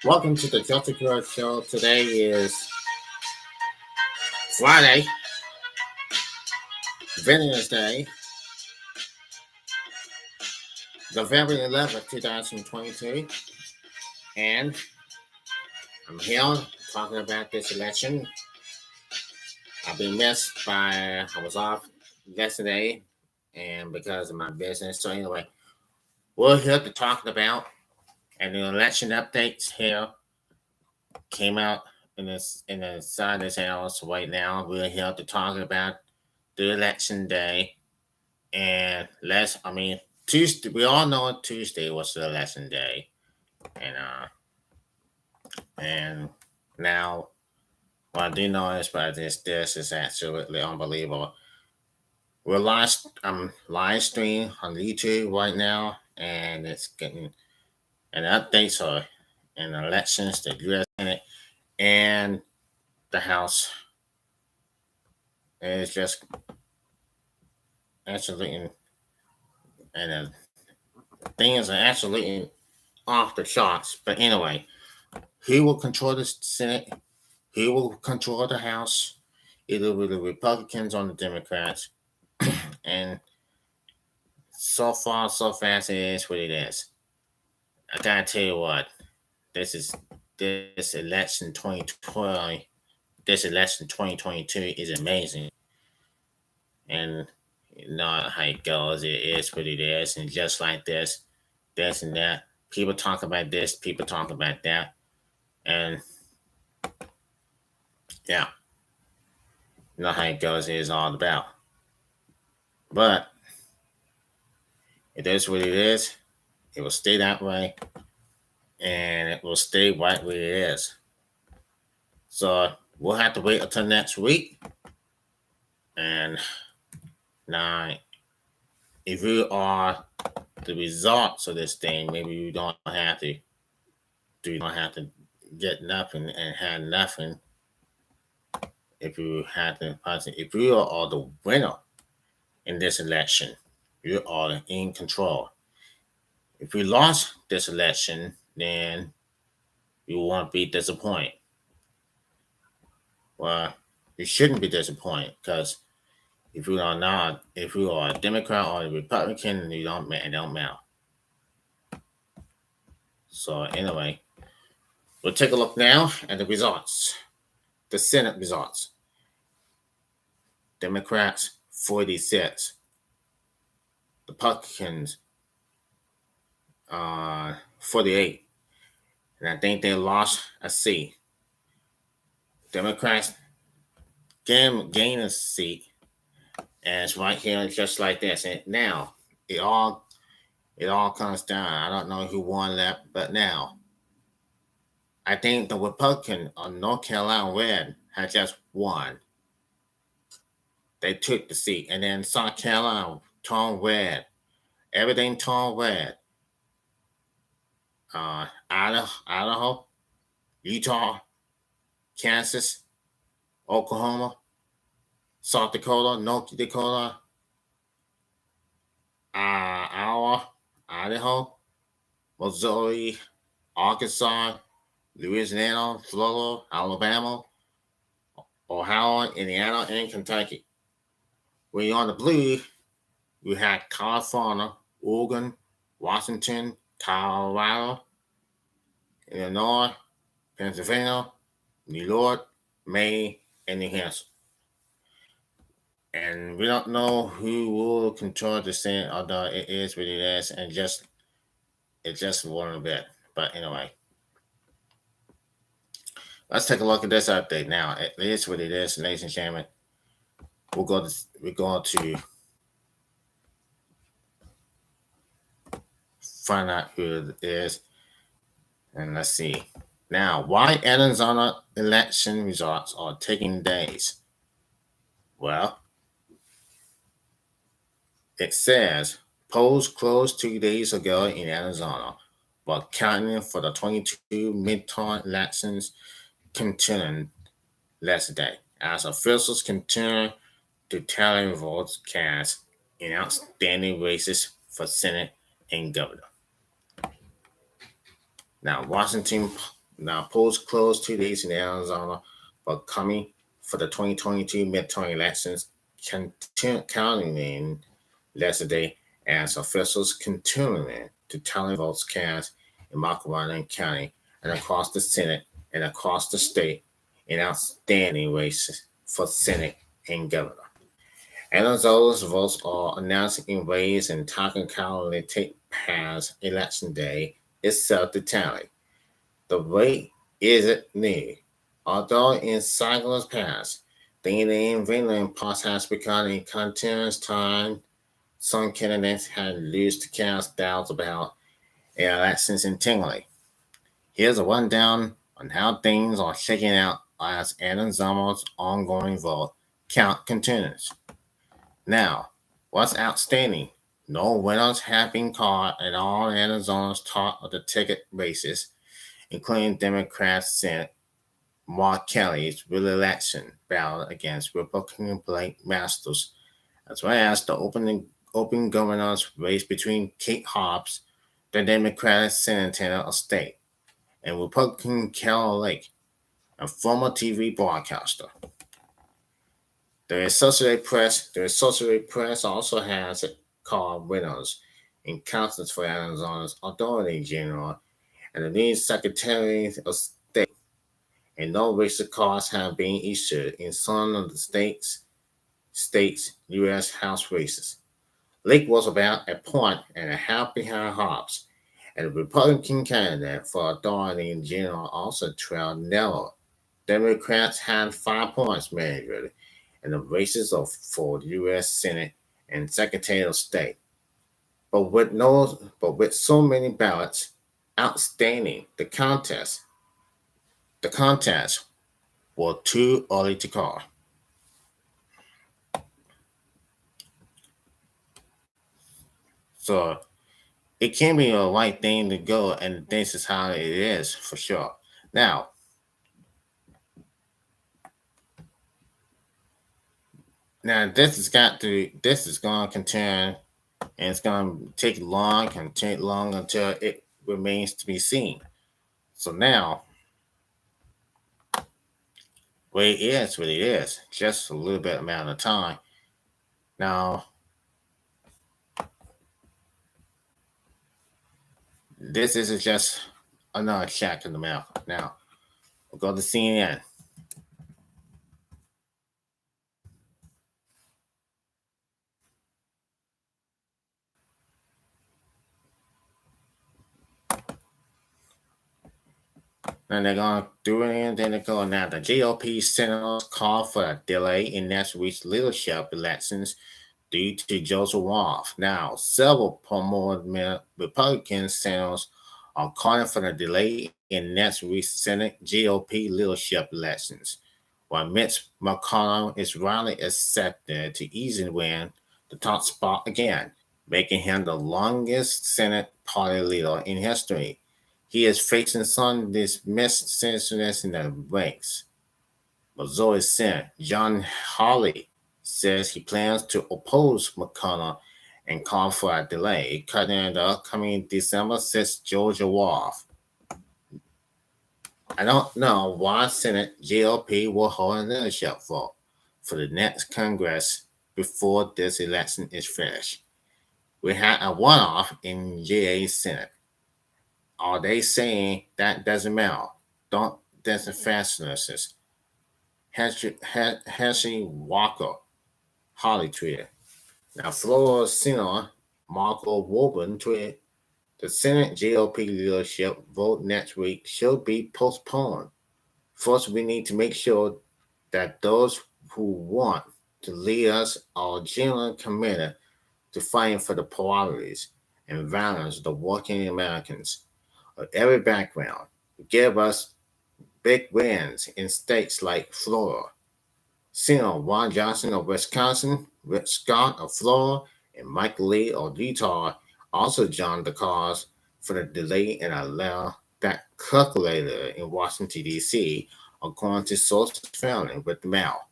Welcome to the Celtic Road Show. Today is Friday, Veterans Day, November 11th, 2022. And I'm here talking about this election. I've been missed I was off yesterday and because of my business. So anyway, we're here to talk about, and the election updates here came out in the side of this house right now. We're here to talk about the election day. And Tuesday, we all know Tuesday was the election day. And now what I do know is but this is absolutely unbelievable. We're live stream on YouTube right now, and it's getting and updates are in elections, the US Senate and the House. And it's just absolutely and things are absolutely off the charts. But anyway, who will control the Senate? Who will control the House? Either with the Republicans or the Democrats. And so far, so fast, it is what it is. I gotta tell you what, this is this election 2020, this election 2022 is amazing. And you know how it goes. It is what it is. And just like this and that, people talk about this, people talk about that. And yeah, you know how it goes. It is all about. But it is what it is. It will stay that way. And it will stay right where it is. So we'll have to wait until next week. And now, if you are the results of this thing, maybe you don't have to get nothing and have nothing. If you are the winner in this election, you are in control. If you lost this election, then you won't be disappointed. Well, you shouldn't be disappointed because if you are a Democrat or a Republican, it don't matter. So anyway, we'll take a look now at the results, the Senate results. Democrats 46, Republicans 48, and I think they lost a seat. Democrats gain a seat, and it's right here, just like this. And now it all comes down. I don't know who won that, but now I think the Republican on North Carolina Red has just won. They took the seat, and then South Carolina turned red. Everything turned red. Idaho, Utah, Kansas, Oklahoma, South Dakota, North Dakota, Iowa, Idaho, Missouri, Arkansas, Louisiana, Florida, Alabama, Ohio, Indiana, and Kentucky. When you're on the blue, you have California, Oregon, Washington, Colorado, Illinois, Pennsylvania, New York, Maine, and New Hampshire. And we don't know who will control the Senate, although it is what it is, and it's just one bit. But anyway, let's take a look at this update now. It is what it is, ladies and gentlemen. We're going to find out who it is, and let's see. Now, why Arizona election results are taking days? Well, it says polls closed 2 days ago in Arizona, while counting for the 22 midterm elections continued last day, as officials continue to tally votes cast in outstanding races for Senate and governor. Now, Now, polls closed 2 days in Arizona, but coming for the 2022 midterm elections, counting in last day as officials continuing to tally votes cast in Lackawanna County and across the Senate and across the state in outstanding races for Senate and governor. And as those votes are announced in ways and talking calendar take past election day itself to tally. The rate isn't new. Although in cycles past, the Indian Vinland past has become a continuous time some candidates had used to cast doubts about elections internally. Here's a rundown on how things are shaking out as Arizona's ongoing vote count continues. Now, what's outstanding? No winners have been caught at all Arizona's top of the ticket races, including Democrat Senate Mark Kelly's re-election ballot against Republican Blake Masters, as well as the open governors race between Kate Hobbs, the Democratic senator of state, and Republican Carol Lake, a former TV broadcaster. The Associated Press also has called winners in countless for Arizona's Attorney General and the new Secretary of State, and no racial cards have been issued in some of the state's U.S. House races. Lake was about a point and a half behind Hobbs, and the Republican candidate for Attorney General also trailed narrow. Democrats had 5 points measured in the races for U.S. Senate and Secretary of State. But with so many ballots outstanding, the contest was too early to call. So it can be a right thing to go, and this is how it is for sure. Now, this is going to continue, and it's going to take long until it remains to be seen. So now, what it is, just a little bit amount of time. Now, this isn't just another check in the mail. Now, we'll go to CNN. And they're going to do it, and then they're going now. The GOP senators call for a delay in next week's leadership elections due to Joseph Wolf. Now, several prominent Republican senators are calling for a delay in next week's Senate GOP leadership elections, while Mitch McConnell is widely accepted to easily win the top spot again, making him the longest Senate party leader in history. He is facing some dismissed senators in the ranks. Missouri Senator John Hawley says he plans to oppose McConnell and call for a delay, cutting the upcoming December 6th Georgia Wolf. I don't know why Senate GOP will hold a leadership vote for the next Congress before this election is finished. We had a one-off in GA Senate. Are they saying that doesn't matter? Don't disenfranchise Hershey Walker, Holly tweeted. Now, Florida Senator Marco Rubin tweeted, the Senate GOP leadership vote next week should be postponed. First, we need to make sure that those who want to lead us are genuinely committed to fighting for the priorities and values of the working Americans of every background, give us big wins in states like Florida. Senator Ron Johnson of Wisconsin, Rick Scott of Florida, and Mike Lee of Utah also joined the cause for the delay and allow that calculator in Washington, D.C., according to sources familiar with the mail.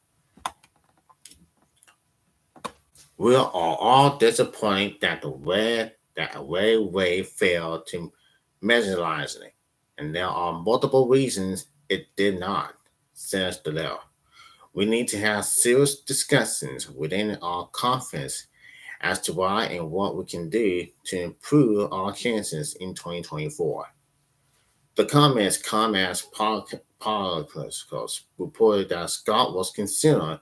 We are all disappointed that the way failed to marginalize it, and there are multiple reasons it did not, says the letter. We need to have serious discussions within our conference as to why and what we can do to improve our chances in 2024. The comments politicals reported that Scott was considering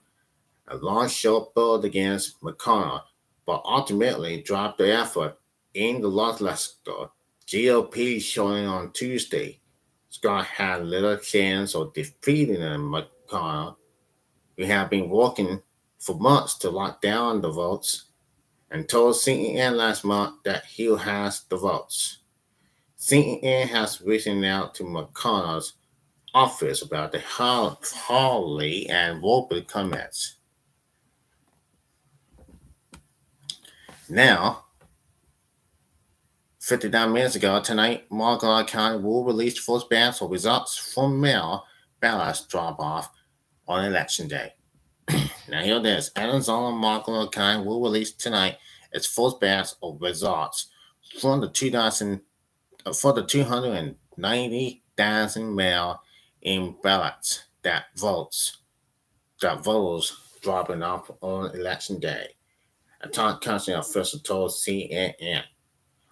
a long-shot build against McConnell, but ultimately dropped the effort in the Legislature. GOP showing on Tuesday. Scott had little chance of defeating McConnell, who had been working for months to lock down the votes, and told CNN last month that he has the votes. CNN has written out to McConnell's office about the Hawley and Woolsey comments. Now, 59 minutes ago tonight, Montgomery County will release first batch of results from mail ballots drop-off on Election Day. Now hear this. Arizona Montgomery County will release tonight its first batch of results from the 290,000 mail-in ballots that voters dropping off on Election Day. A top county official told CNN.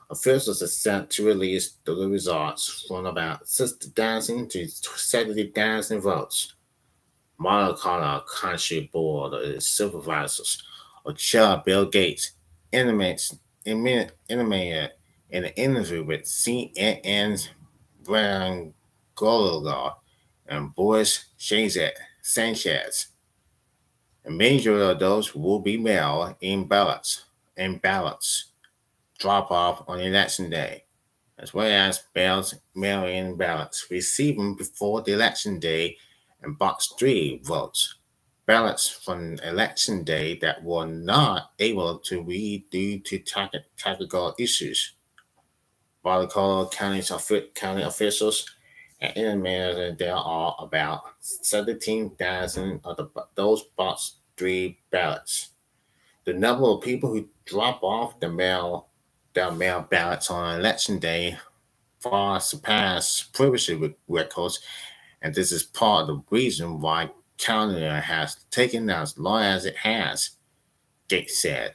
Officials are set to release the results from about 60,000 to 70,000 votes. Montgomery County Board of Supervisors, or Chair Bill Gates, intimated in an interview with CNN's Brian Gallagher and Boris Sanchez. A majority of those will be mail-in ballots drop off on Election Day, as well as mail-in ballots received before the Election Day and Box 3 votes, ballots from Election Day that were not able to read due to technical issues. Colorado County officials and intimated there are about 17,000 of those Box 3 ballots. The number of people who drop off their mail ballots on Election Day far surpass previous records, and this is part of the reason why counting has taken as long as it has, Gates said.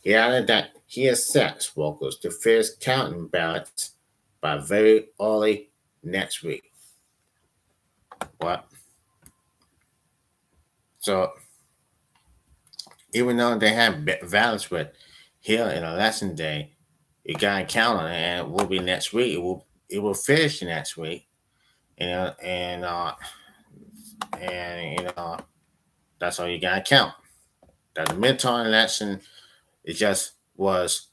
He added that he expects workers to finish counting ballots by very early next week. What? So, even though they have ballots with here in Election Day, you gotta count on it, and it will be next week. It will finish next week, and that's all you gotta count. That the midterm election it just was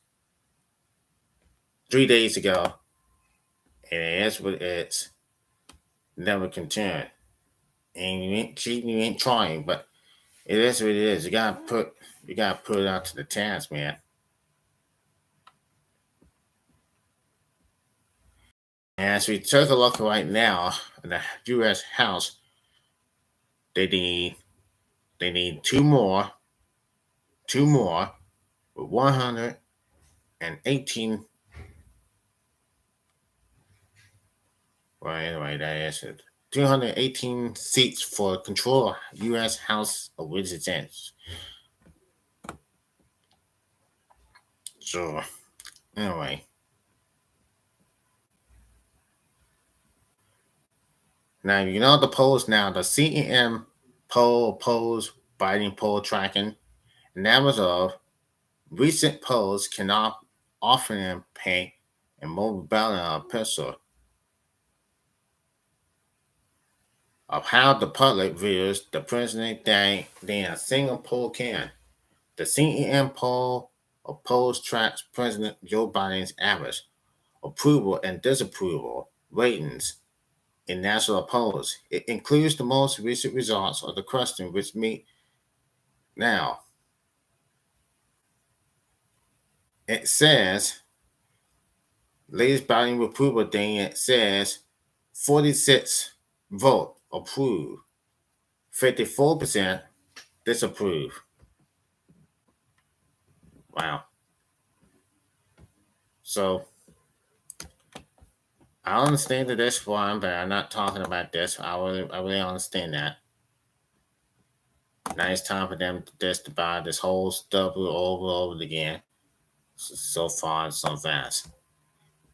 3 days ago, and it's what it's never continued. And you ain't cheating, you ain't trying, but it is what it is. You gotta put it out to the task, man. And as we take a look right now in the U.S. House, they need two more with 118. Well, anyway, that is it. 218 seats for control U.S. House of Representatives. So, anyway. Now, you know the polls now. The CEM polls, Biden poll tracking, and that was of recent polls cannot offer them pay and mobile ballot epistle of how the public views the president than a single poll can. The CEM poll of polls tracks President Joe Biden's average approval and disapproval ratings in national polls. It includes the most recent results of the question which meet now. It says, latest Biden approval thing, it says 46 vote approve, 54% disapprove. Wow. So I understand this one, but I'm not talking about this. I really understand that. Now it's time for them to just to buy this whole stuff over again. So far and so fast.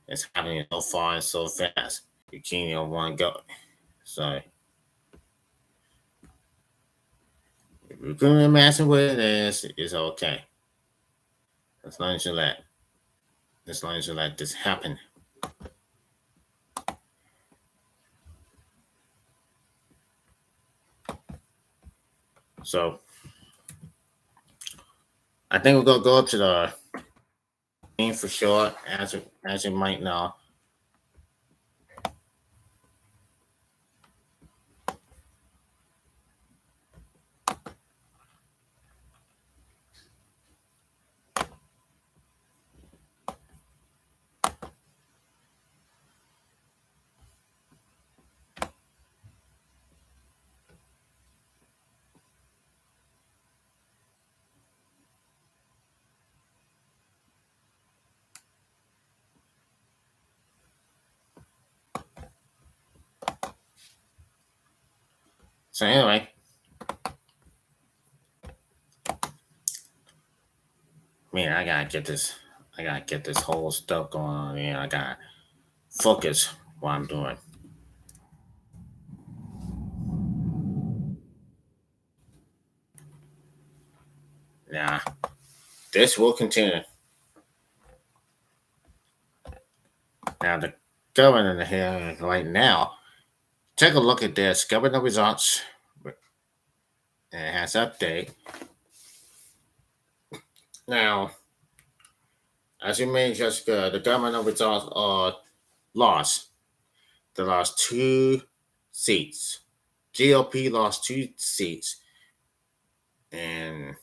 It's happening so far and so fast. You can't even want to go. So if you can imagine what it is, it's okay. As long as you let, as long as you let this happen. So I think we're gonna go to the theme for sure, as you might know. So anyway, man, I gotta get this whole stuff going on. Man, I gotta focus what I'm doing. Now, this will continue. Now, the governor here right now, take a look at this governor results. And it has update. Now, as you may just the governor results are lost. They lost two seats. GOP lost two seats, and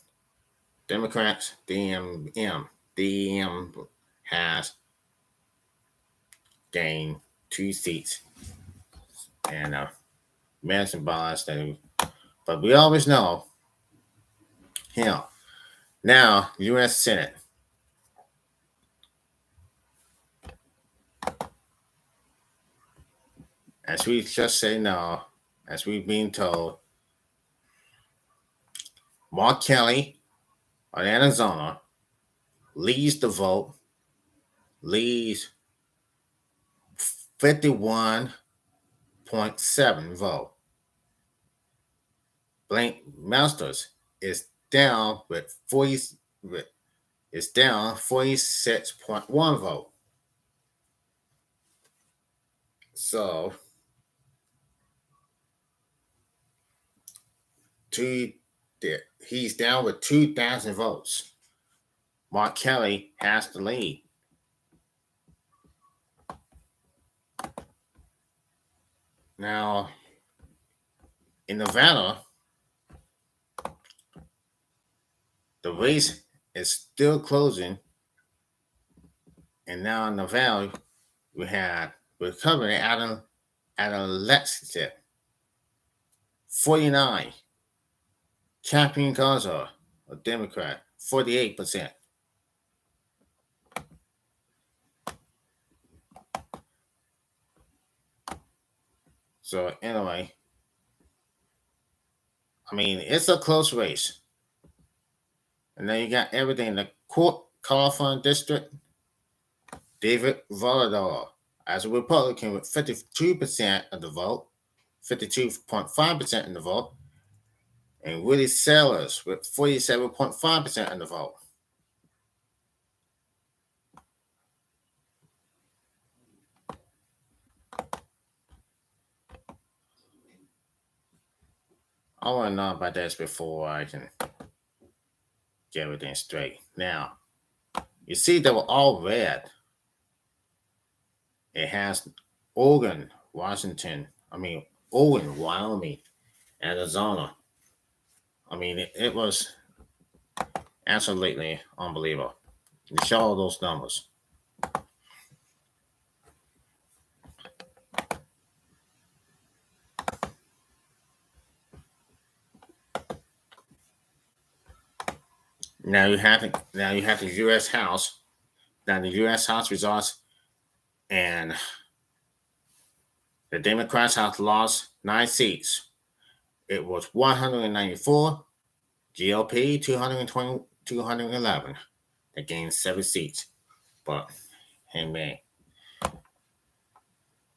Democrats, DEM has gained two seats, and Madison Ballast. But we always know, you know, now U.S. Senate. As we just say now, as we've been told, Mark Kelly of Arizona leads the vote, leads 51.7 vote. Blank Masters is down with 40 is down 46.1 vote. So two he's down with 2,000 votes. Mark Kelly has the lead. Now in Nevada, the race is still closing, and now in Nevada we're covering at a Lexington 49. Camping Gaza, a Democrat, 48%. So anyway, I mean it's a close race. And then you got everything in the court California district. David Volador as a Republican with 52% of the vote, 52.5% in the vote, and Willie Sellers with 47.5% of the vote. I want to know about this before I can get everything straight. Now, you see, they were all red. It has Oregon, Washington, Oregon, Wyoming, Arizona. I mean, it was absolutely unbelievable. You show all those numbers. Now you have the U.S. House. Now the U.S. House results, and The Democrats have lost 9 seats. It was 194, GOP 220, 211. They gained 7 seats. But, hey, man.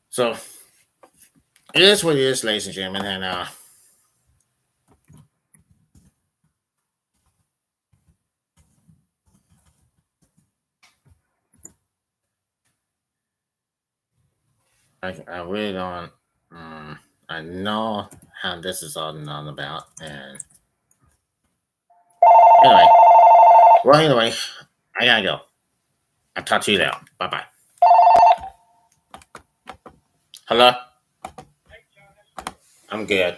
So, it is what it is, ladies and gentlemen. And I really don't. I know how this is all known about. And anyway, anyway, I gotta go. I'll talk to you later. Bye bye. Hello? I'm good.